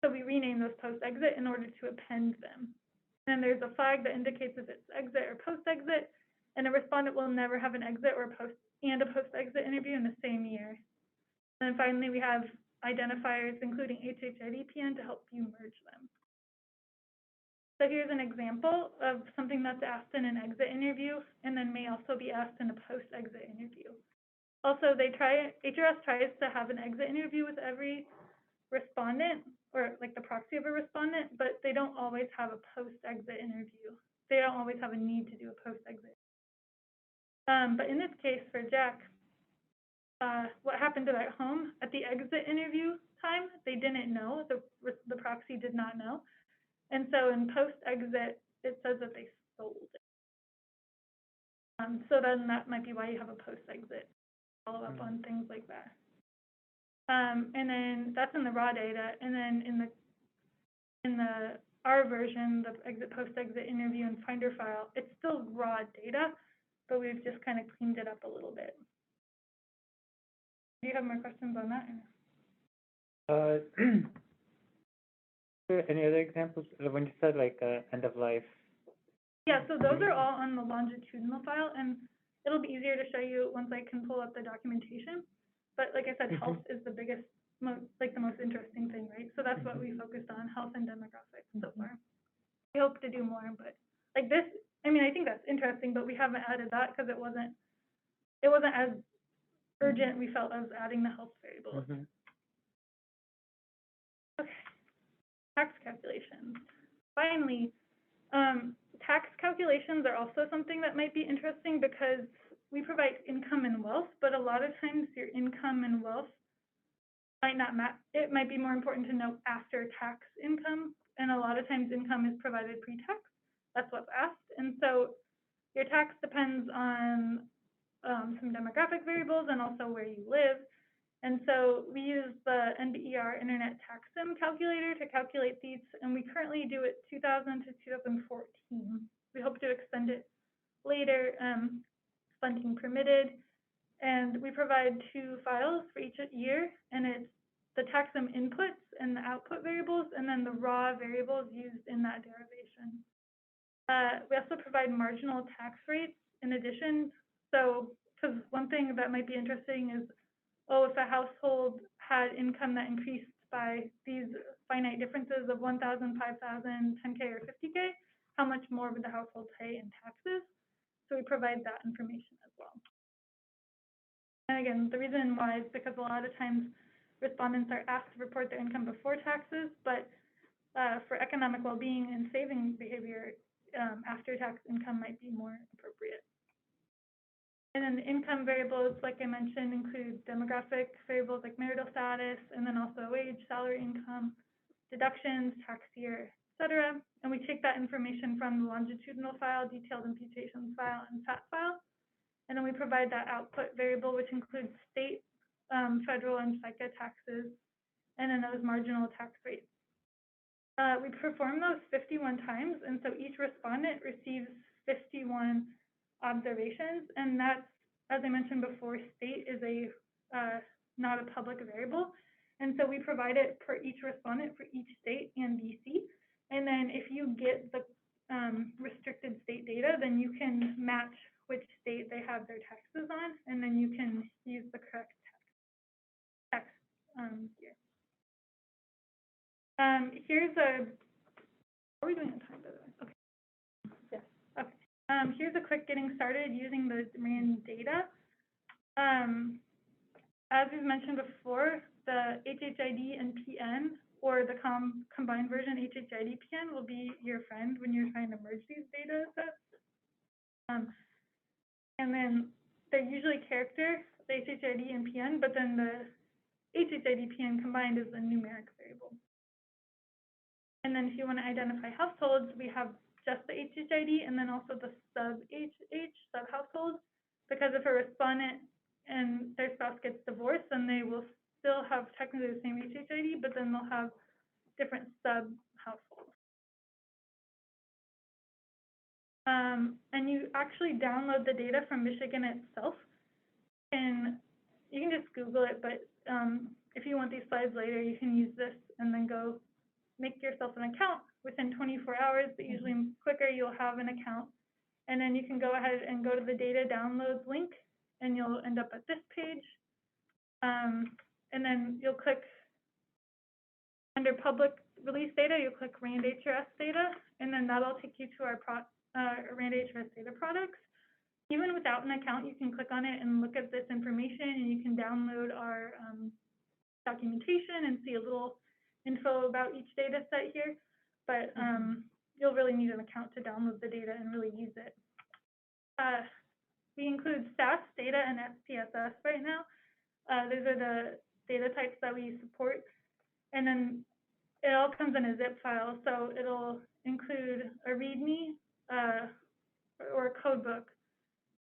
Speaker 2: so we rename those post-exit in order to append them. And then there's a flag that indicates if it's exit or post-exit, and a respondent will never have an exit or a post-exit interview in the same year. And then finally, we have identifiers, including HHIDPN, to help you merge them. So here's an example of something that's asked in an exit interview and then may also be asked in a post-exit interview. Also, HRS tries to have an exit interview with every respondent, or like the proxy of a respondent, but they don't always have a post-exit interview. They don't always have a need to do a post-exit. But in this case, for Jack, what happened to that home at the exit interview time, they didn't know, the proxy did not know. And so in post-exit, it says that they sold it. So then that might be why you have a post-exit follow-up on things like that. And then that's in the raw data. And then in the R version, the exit, post-exit interview and finder file, it's still raw data, but we've just kind of cleaned it up a little bit. Do you have more questions on that?
Speaker 1: Any other examples? When you said like end of life.
Speaker 2: Yeah, so those are all on the longitudinal file, and it'll be easier to show you once I can pull up the documentation. But like I said, health is the biggest, the most interesting thing, right? So that's what we focused on, health and demographics so far. We hope to do more, but like this, I mean, I think that's interesting, but we haven't added that because it wasn't as urgent, we felt, as adding the health variables. Okay, tax calculations. Finally, tax calculations are also something that might be interesting because we provide income and wealth, but a lot of times your income and wealth might not match. It might be more important to know after tax income, and a lot of times income is provided pre-tax. That's what's asked, and so your tax depends on some demographic variables and also where you live. And so we use the NBER Internet Tax Sim calculator to calculate these, and we currently do it 2000 to 2014. We hope to extend it later, funding permitted. And we provide 2 files for each year, and it's the tax sim inputs and the output variables, and then the raw variables used in that derivation. We also provide marginal tax rates in addition. So, because one thing that might be interesting is, if a household had income that increased by these finite differences of 1,000, 5,000, 10K, or 50K, how much more would the household pay in taxes? So we provide that information as well. And again, the reason why is because a lot of times respondents are asked to report their income before taxes, but for economic well-being and saving behavior, after-tax income might be more appropriate. And then the income variables, like I mentioned, include demographic variables like marital status, and then also wage, salary, income, deductions, tax year, etc. And we take that information from the longitudinal file, detailed imputations file, and FAT file. And then we provide that output variable, which includes state, federal, and FICA taxes, and then those marginal tax rates. We perform those 51 times, and so each respondent receives 51 observations, and that's, as I mentioned before, state is a not a public variable, and so we provide it per each respondent for each state and DC. And then if you get the restricted state data, then you can match which state they have their taxes on, and then you can use the correct tax year. Here's a, are we doing on time, by the way? Okay.
Speaker 3: Yes.
Speaker 2: Okay. Here's a quick getting started using the RAND data. As we've mentioned before, the HHID and PN, or the combined version HHID PN, will be your friend when you're trying to merge these data sets. And then they're usually character, the HHID and PN, but then the HHID PN combined is a numeric variable. And then if you want to identify households, we have just the HHID and then also the sub-HH, sub-households, because if a respondent and their spouse gets divorced, then they will still have technically the same HHID, but then they'll have different sub-households. And you actually download the data from Michigan itself. And you can just Google it, but if you want these slides later, you can use this and then go make yourself an account within 24 hours, but usually quicker you'll have an account. And then you can go ahead and go to the data downloads link, and you'll end up at this page. And then you'll click under public release data, you'll click RAND HRS data, and then that'll take you to our RAND HRS data products. Even without an account, you can click on it and look at this information, and you can download our documentation and see a little info about each data set here. But you'll really need an account to download the data and really use it. We include SAS data and SPSS right now. Those are the data types that we support. And then it all comes in a zip file, so it'll include a README or a code book.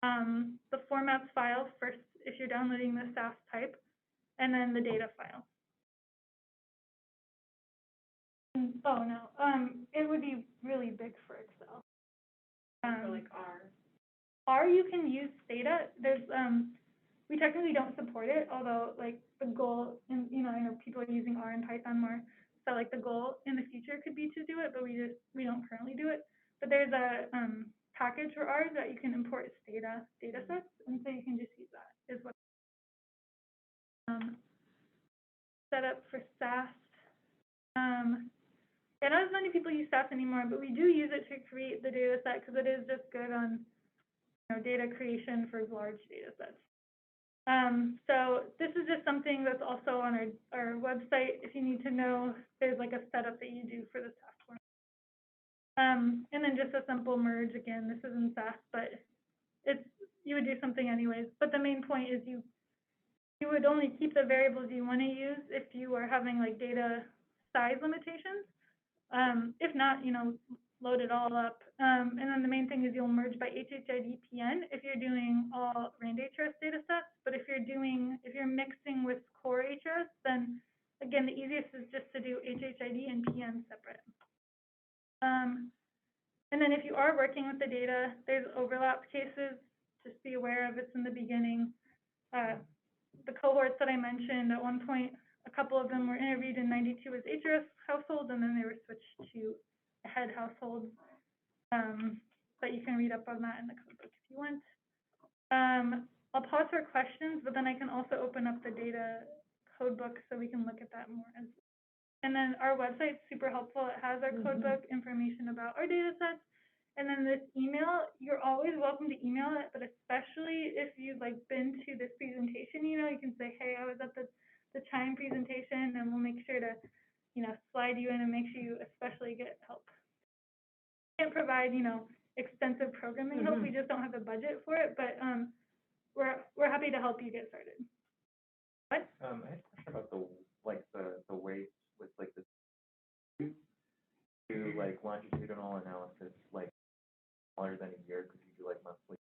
Speaker 2: The formats file first if you're downloading the SAS type, and then the data file. Oh no, it would be really big for Excel.
Speaker 4: Or like R.
Speaker 2: R you can use data. There's we technically don't support it, although like the goal, and I know people are using R and Python more, so like the goal in the future could be to do it, but we don't currently do it. But there's a package for R that you can import as data sets, and so you can just use that. Is what set up for SAS. I know as many people use SAS anymore, but we do use it to create the data set because it is just good on data creation for large data sets. So this is just something that's also on our website. If you need to know, there's like a setup that you do for the SAS form. And then just a simple merge. Again, this isn't SAS, but you would do something anyways. But the main point is you would only keep the variables you want to use if you are having like data size limitations. If not, load it all up. And then the main thing is you'll merge by HHID PN if you're doing all RAND HRS data sets. But if you're mixing with core HRS, then again, the easiest is just to do HHID and PN separate. And then if you are working with the data, there's overlap cases. Just be aware of it's in the beginning. The cohorts that I mentioned, at one point, a couple of them were interviewed in 92 as HRS households, and then they were switched to head households. But you can read up on that in the code book if you want. I'll pause for questions, but then I can also open up the data code book so we can look at that more as well. And then our website's super helpful. It has our code book, information about our data sets. And then this email, you're always welcome to email it, but especially if you've been to this presentation, you can say, hey, I was at the CHIME presentation, and we'll make sure to, slide you in and make sure you especially get help. We can't provide, extensive programming help. We just don't have the budget for it, but we're happy to help you get started. What?
Speaker 5: I had a question about the weights with like the do like longitudinal analysis like smaller than a year, could you do like monthly?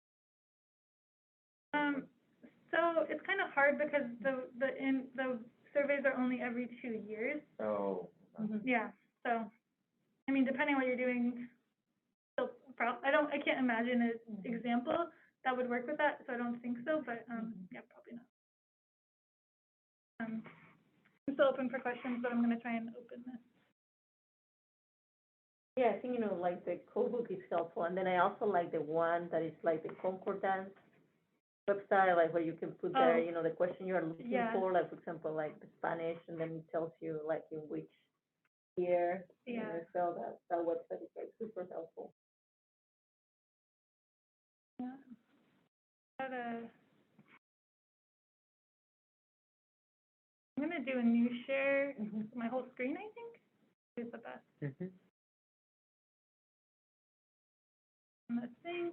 Speaker 2: So it's kind of hard because the surveys are only every 2 years.
Speaker 5: Oh.
Speaker 2: Yeah. So, I mean, depending on what you're doing, so I can't imagine an example that would work with that. So I don't think so. But yeah, probably not. I'm still open for questions, but I'm going to try and open this.
Speaker 3: Yeah, I think, like the code book is helpful. And then I also like the one that is like the concordance website, like where you can put there, the question you are looking for, like, for example, like the Spanish, and then it tells you like in which year.
Speaker 2: Yeah.
Speaker 3: So that website is like super helpful.
Speaker 2: Yeah. I'm going to do a new share, my whole screen, I think, is the best. And this thing.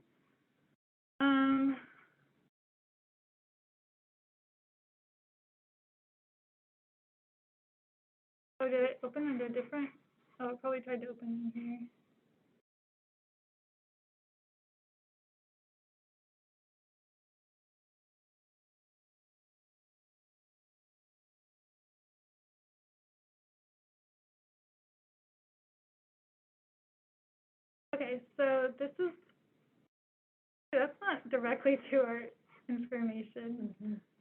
Speaker 2: Oh, did it open under different? Oh, it probably tried to open in here. Okay, so that's not directly to our information,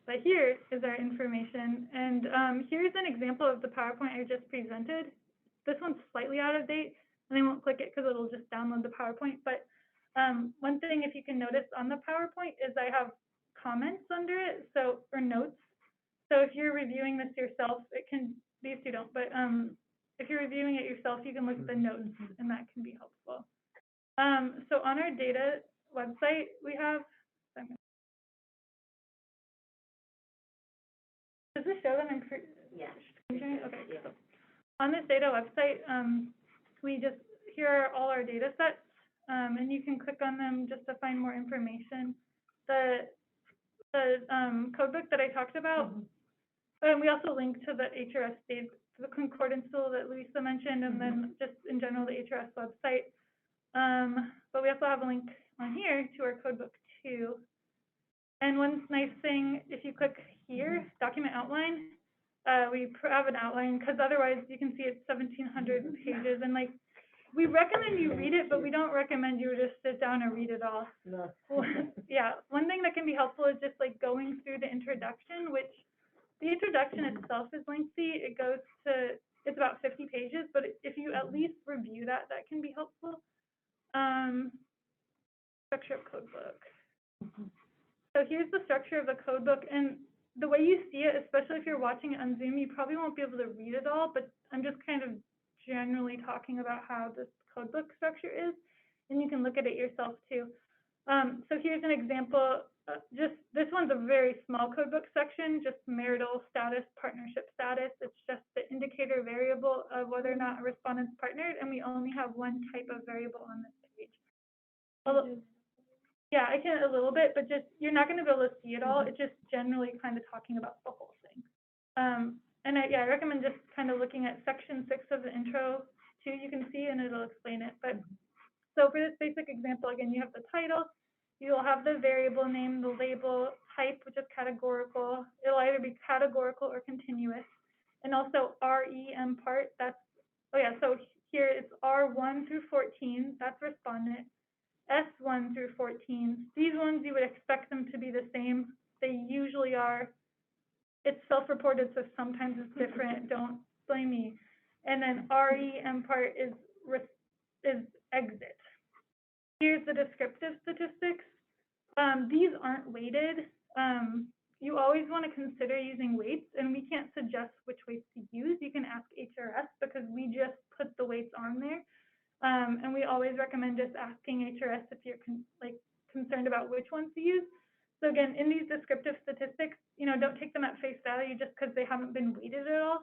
Speaker 2: but here is our information. And here's an example of the PowerPoint I just presented. This one's slightly out of date, and I won't click it because it'll just download the PowerPoint. But one thing, if you can notice on the PowerPoint, is I have comments under it, or notes. So if you're reviewing this yourself, these two don't, but if you're reviewing it yourself, you can look at the notes, and that can be helpful. So on our data website, we have, does this show that I'm,
Speaker 3: Yeah.
Speaker 2: Okay, yeah. So on this data website, here are all our data sets, and you can click on them just to find more information. The codebook that I talked about, and we also link to the HRS data, the concordance tool that Luisa mentioned, and then just in general the HRS website. But we also have a link on here to our codebook too. And one nice thing, if you click here, document outline, we have an outline because otherwise you can see it's 1,700 pages, and like we recommend you read it, but we don't recommend you just sit down and read it all.
Speaker 3: No.
Speaker 2: Yeah, one thing that can be helpful is just like going through the introduction, which the introduction itself is lengthy. It's about 50 pages, but if you at least review that, that can be helpful. Structure of codebook. So here's the structure of the codebook, and the way you see it, especially if you're watching it on Zoom, you probably won't be able to read it all, but I'm just kind of generally talking about how this codebook structure is, and you can look at it yourself too. So here's an example. This one's a very small codebook section, just marital status, partnership status. It's just the indicator variable of whether or not a respondent's partnered, and we only have one type of variable on this page. Yeah, I can a little bit, but just you're not going to be able to see it all. It's just generally kind of talking about the whole thing. And I recommend just kind of looking at section 6 of the intro too. You can see, and it'll explain it. But so for this basic example, again, you have the title. You'll have the variable name, the label, type, which is categorical. It'll either be categorical or continuous. And also REM part, so here it's R1 through 14, that's respondent. S1 through 14, these ones you would expect them to be the same. They usually are. It's self-reported, so sometimes it's different. Don't blame me. And then REM part is exit. Here's the descriptive statistics. These aren't weighted. You always want to consider using weights, and we can't suggest which weights to use. You can ask HRS because we just put the weights on there. And we always recommend just asking HRS if you're concerned about which ones to use. So again, in these descriptive statistics, don't take them at face value just because they haven't been weighted at all,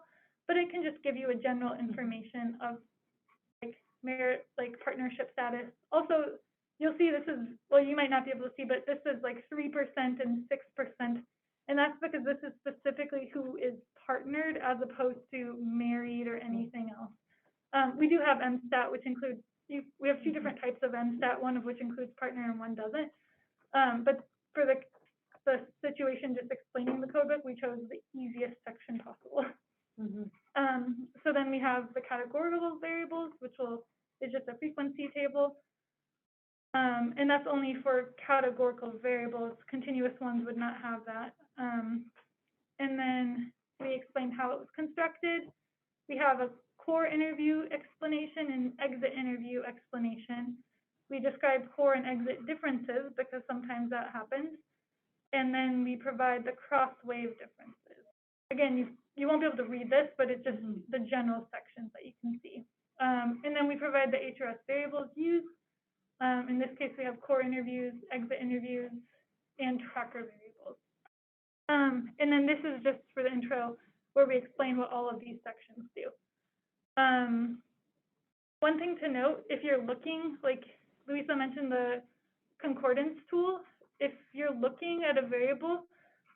Speaker 2: but it can just give you a general information of merit, partnership status. Also, you'll see this is, well, you might not be able to see, but this is like 3% and 6%. And that's because this is specifically who is partnered as opposed to married or anything else. We do have MSTAT, which includes, we have two different types of MSTAT, one of which includes partner and one doesn't. But for the situation just explaining the code book, we chose the easiest section possible. So then we have the categorical variables, which is just a frequency table. And that's only for categorical variables. Continuous ones would not have that. And then we explained how it was constructed. We have a core interview explanation and exit interview explanation. We describe core and exit differences because sometimes that happens. And then we provide the cross-wave differences. Again, you won't be able to read this, but it's just the general sections that you can see. And then we provide the HRS variables used. In this case, we have core interviews, exit interviews, and tracker variables. And then this is just for the intro where we explain what all of these sections do. One thing to note, if you're looking, like Luisa mentioned the concordance tool, if you're looking at a variable,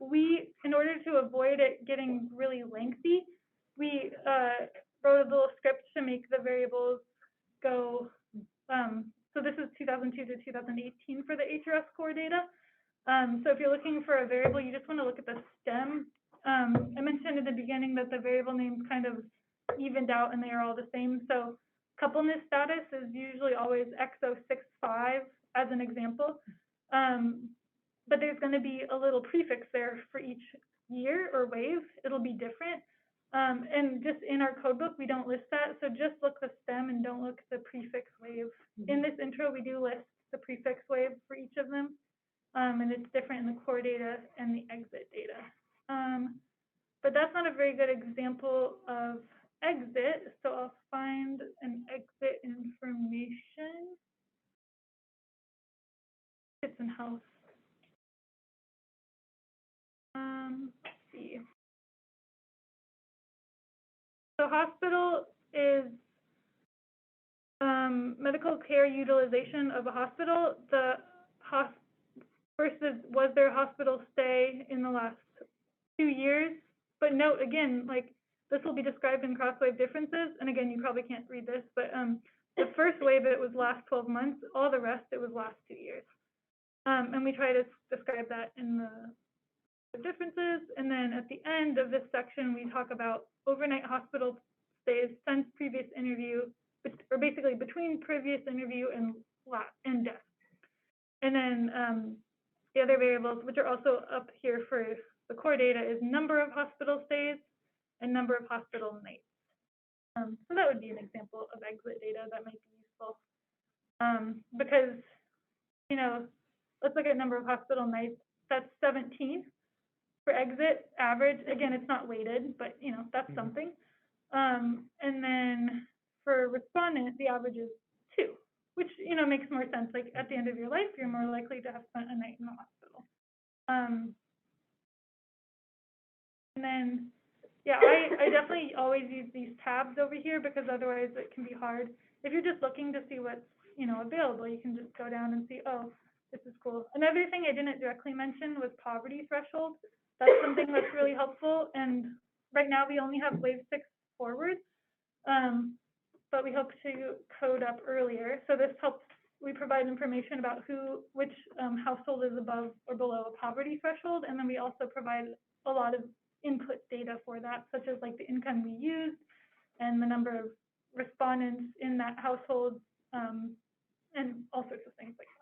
Speaker 2: in order to avoid it getting really lengthy, we wrote a little script to make the variables go, so this is 2002 to 2018 for the HRS core data. So if you're looking for a variable, you just want to look at the stem. I mentioned at the beginning that the variable names kind of evened out and they are all the same. So coupleness status is usually always X065 as an example. But there's going to be a little prefix there for each year or wave. It'll be different. And just in our code book, we don't list that. So just look the stem and don't look the prefix wave. In this intro, we do list the prefix wave for each of them. And it's different in the core data and the exit data. But that's not a very good example of exit. So I'll find an exit information. It's in house. Let's see. So hospital is medical care utilization of a hospital. The first was their hospital stay in the last 2 years. But note again, like this will be described in cross-wave differences. And again, you probably can't read this, but the first wave it was last 12 months. All the rest it was last 2 years. And we try to describe that in the differences. And then at the end of this section, we talk about overnight hospital stays since previous interview, or basically between previous interview and death. And then the other variables, which are also up here for the core data, is number of hospital stays and number of hospital nights. So that would be an example of exit data that might be useful. Because, let's look at number of hospital nights. That's 17 for exit average. Again, it's not weighted, but that's something. And then for respondent, the average is 2, which makes more sense. Like at the end of your life, you're more likely to have spent a night in the hospital. And then, yeah, I definitely always use these tabs over here because otherwise it can be hard. If you're just looking to see what's available, you can just go down and see, oh, this is cool. Another thing I didn't directly mention was poverty threshold. That's something that's really helpful. And right now we only have wave 6 forward, but we hope to code up earlier. So this helps. We provide information about which household is above or below a poverty threshold, and then we also provide a lot of input data for that, such as like the income we used and the number of respondents in that household, and all sorts of things like that.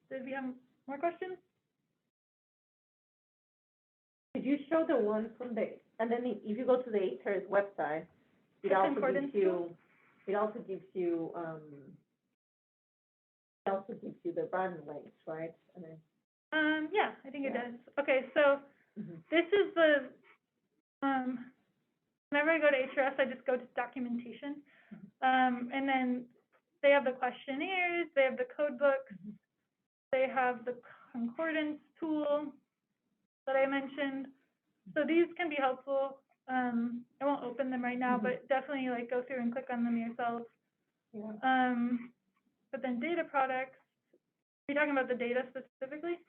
Speaker 2: Did we have more questions?
Speaker 3: Could you show the one from and then if you go to the HRS website, it also gives you the RAND links, right? And then,
Speaker 2: yeah, I think it does. Okay, so this is the, whenever I go to HRS, I just go to documentation. And then they have the questionnaires, they have the code books, they have the concordance tool that I mentioned. So these can be helpful. I won't open them right now, but definitely like go through and click on them yourself. Yeah. But then data products, are you talking about the data specifically?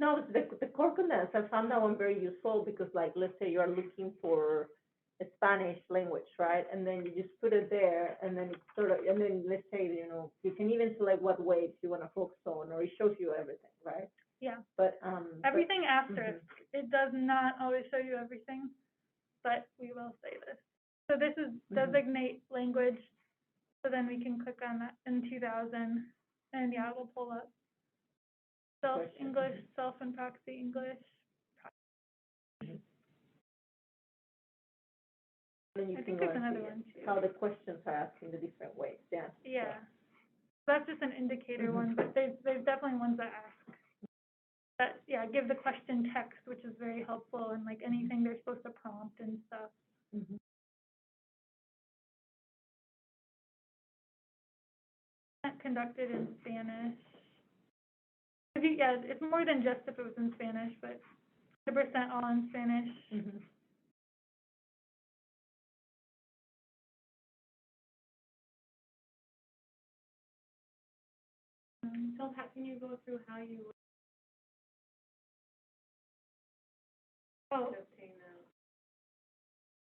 Speaker 3: No, the core contents, I found that one very useful because like, let's say you are looking for a Spanish language, right? And then you just put it there and then it's sort of, and then let's say, you know, you can even select what waves you want to focus on or it shows you everything, right?
Speaker 2: Yeah.
Speaker 3: But,
Speaker 2: Everything asterisk. It does not always show you everything, but we will say this. So this is designate language. So then we can click on that in 2000 and yeah, it will pull up self-English, self and proxy English.
Speaker 3: then you
Speaker 2: I
Speaker 3: can
Speaker 2: think
Speaker 3: go
Speaker 2: there's
Speaker 3: and
Speaker 2: another
Speaker 3: see
Speaker 2: one too.
Speaker 3: how the questions are asked in the different ways, yeah.
Speaker 2: Yeah. That's just an indicator one, but there's definitely ones that ask. That, yeah, give the question text, which is very helpful, and like anything they're supposed to prompt and stuff. Conducted in Spanish. Yeah, it's more than just if it was in Spanish, but 100% all in Spanish.
Speaker 4: So how can you go through how you
Speaker 2: Oh,
Speaker 4: obtain that?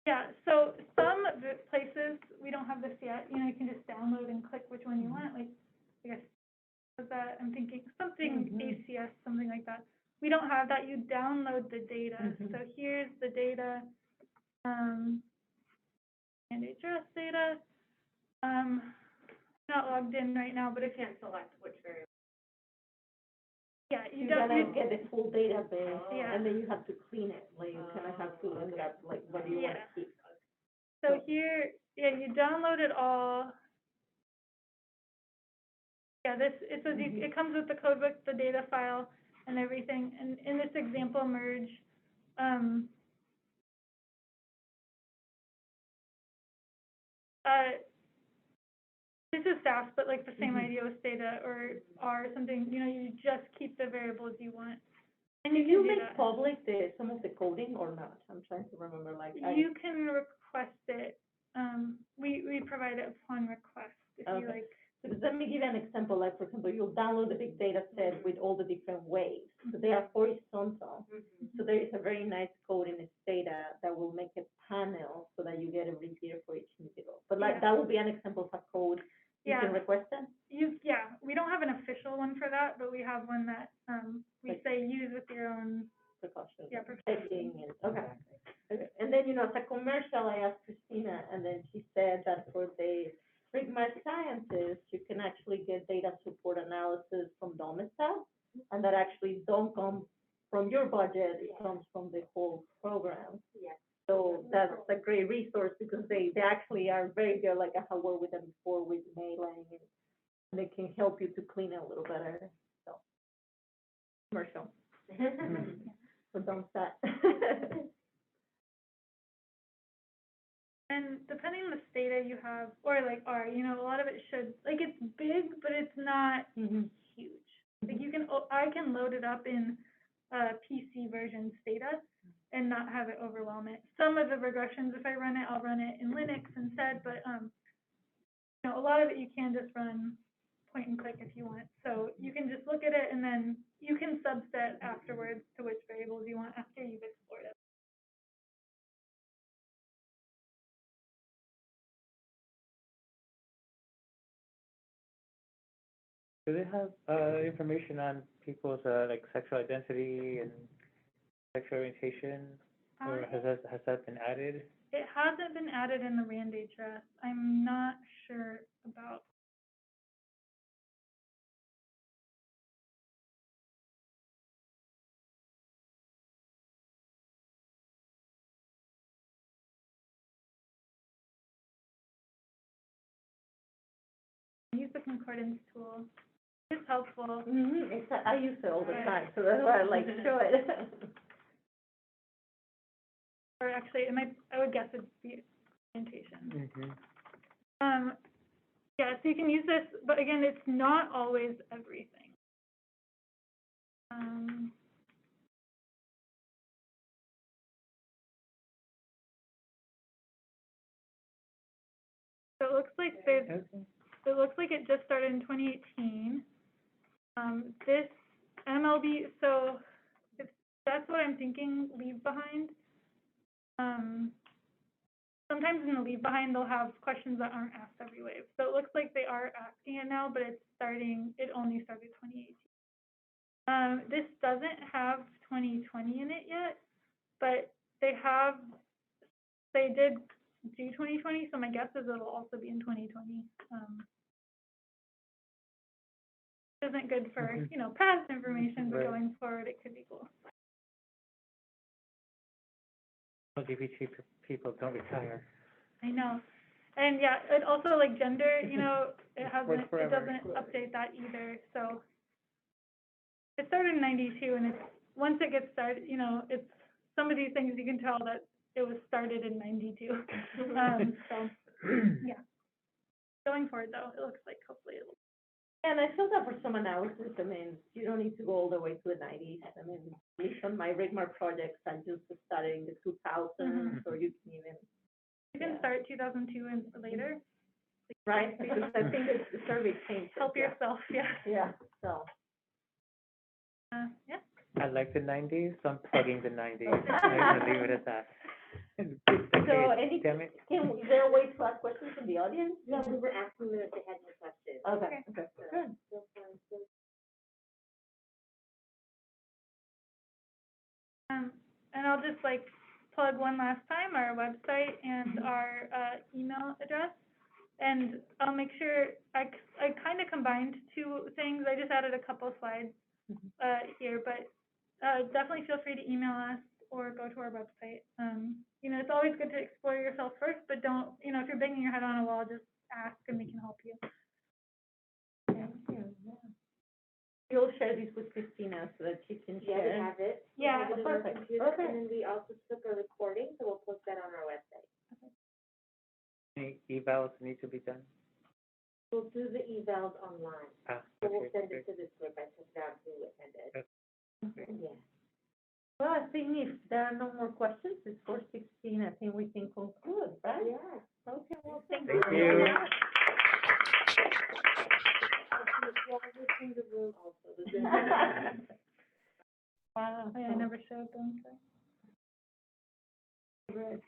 Speaker 2: yeah, so some places, we don't have this yet, you know, you can just download and click which one you want, like, I guess, was that, I'm thinking something ACS, something like that. We don't have that, you download the data, so here's the data, and HRS data, not logged in right now, but if you
Speaker 4: Can't select which variable.
Speaker 2: yeah, you
Speaker 3: You
Speaker 2: don't,
Speaker 3: gotta get the full database,
Speaker 2: Yeah.
Speaker 3: and then you have to clean it, like, you kind of have to look up, like, what do you want to keep?
Speaker 2: so here, yeah, you download it all. Yeah, this, it says it comes with the codebook, the data file, and everything, and in this example merge, this is SAS, but like the same idea with data or R or something, you know, you just keep the variables you want. And
Speaker 3: Do
Speaker 2: you
Speaker 3: you
Speaker 2: can do
Speaker 3: make
Speaker 2: that.
Speaker 3: public some of the coding or not? I'm trying to remember, like,
Speaker 2: You can request it, we provide it upon request, if you
Speaker 3: Okay.
Speaker 2: like.
Speaker 3: Because let me give you an example, like, for example, you'll download the big data set with all the different waves. So they are horizontal. So there is a very nice code in this data that will make a panel so that you get a repeater for each individual. But like,
Speaker 2: Yeah.
Speaker 3: that would be an example of a code. You
Speaker 2: Yeah.
Speaker 3: can request it?
Speaker 2: Yeah, we don't have an official one for that, but we have one that, we
Speaker 3: Like-
Speaker 2: say use with your own,
Speaker 3: Precautions.
Speaker 2: yeah, precautions.
Speaker 3: Checking and, okay. Okay. And then, you know, as a commercial, I asked Christina, and then she said that for the RCMAR scientists, you can actually get data support analysis from domicile, and that actually don't come from your budget, it comes from the whole program.
Speaker 4: Yes.
Speaker 3: So that's a great resource because they actually are very good, like I have worked with them before with mailing, and they can help you to clean it a little better, so. Commercial. So don't start.
Speaker 2: And depending on the data you have, or like R, you know, a lot of it should, like, it's big, but it's not huge. Like, you can, I can load it up in, PC version data and not have it overwhelm it. Some of the regressions, if I run it, I'll run it in Linux instead, but, you know, a lot of it you can just run point and click if you want. So you can just look at it and then you can subset afterwards to which variables you want after you've explored it.
Speaker 1: Do they have information on people's like sexual identity and sexual orientation, or has that been added?
Speaker 2: It hasn't been added in the RAND HRS. I'm not sure about. Use the concordance tool. It's helpful.
Speaker 3: I use it all the time, so that's why I like to show it.
Speaker 2: Or actually, it might, I would guess it'd be orientation. Yeah, so you can use this, but again, it's not always everything. So it looks like there's, it looks like it just started in 2018. This MLB, so if that's what I'm thinking, leave behind. Sometimes in the leave behind, they'll have questions that aren't asked every wave. So it looks like they are asking it now, but it only started 2018. This doesn't have 2020 in it yet, but they did do 2020, so my guess is it'll also be in 2020. Isn't good for, past information, but
Speaker 1: Right.
Speaker 2: going forward, it could be cool.
Speaker 1: LGBT people don't retire.
Speaker 2: I know. And yeah, it also like gender, it
Speaker 1: Works forever.
Speaker 2: doesn't update that either. So it started in 92, and once it gets started, it's some of these things you can tell that it was started in 92. So yeah. Going forward though, it looks like hopefully it'll.
Speaker 3: And I feel that for some analysis, I mean, you don't need to go all the way to the 90s. I mean, at least on my RCMAR projects, I just started in the 2000s, or you can even.
Speaker 2: You can start 2002 and later.
Speaker 3: Right, because I think the survey changed.
Speaker 2: Help yourself, yeah.
Speaker 3: Yeah, so.
Speaker 2: Yeah.
Speaker 1: I like the 90s, so I'm plugging the 90s. I'm gonna leave it at that.
Speaker 3: So
Speaker 1: Damn it.
Speaker 3: is there a way to ask questions from the audience?
Speaker 4: No, we were asking them if they had any questions.
Speaker 3: Okay, okay, good.
Speaker 2: And I'll just plug one last time our website and our email address. And I'll make sure I kind of combined two things. I just added a couple slides here, but definitely feel free to email us or go to our website. It's always good to explore yourself first, but don't, if you're banging your head on a wall, just ask and we can help you.
Speaker 3: Thank you. Yeah. You'll share this with Christina so that she can share.
Speaker 4: Yeah, we have it.
Speaker 2: Yeah,
Speaker 4: We have it in our
Speaker 3: perfect,
Speaker 4: computer,
Speaker 3: perfect.
Speaker 4: and then we also took a recording, so we'll post that on our website.
Speaker 1: Any evals need to be done?
Speaker 4: We'll do the evals online. So we'll send it to this group. I took down who attended. Yeah.
Speaker 3: Well, I think if there are no more questions, it's 4:16. I think we can conclude, right?
Speaker 4: Yeah.
Speaker 3: Okay, well,
Speaker 2: Thank
Speaker 1: Thank
Speaker 2: you.
Speaker 1: you.
Speaker 4: In the room also. The Zoom.
Speaker 3: Wow.
Speaker 2: I never showed them. So.
Speaker 3: Good.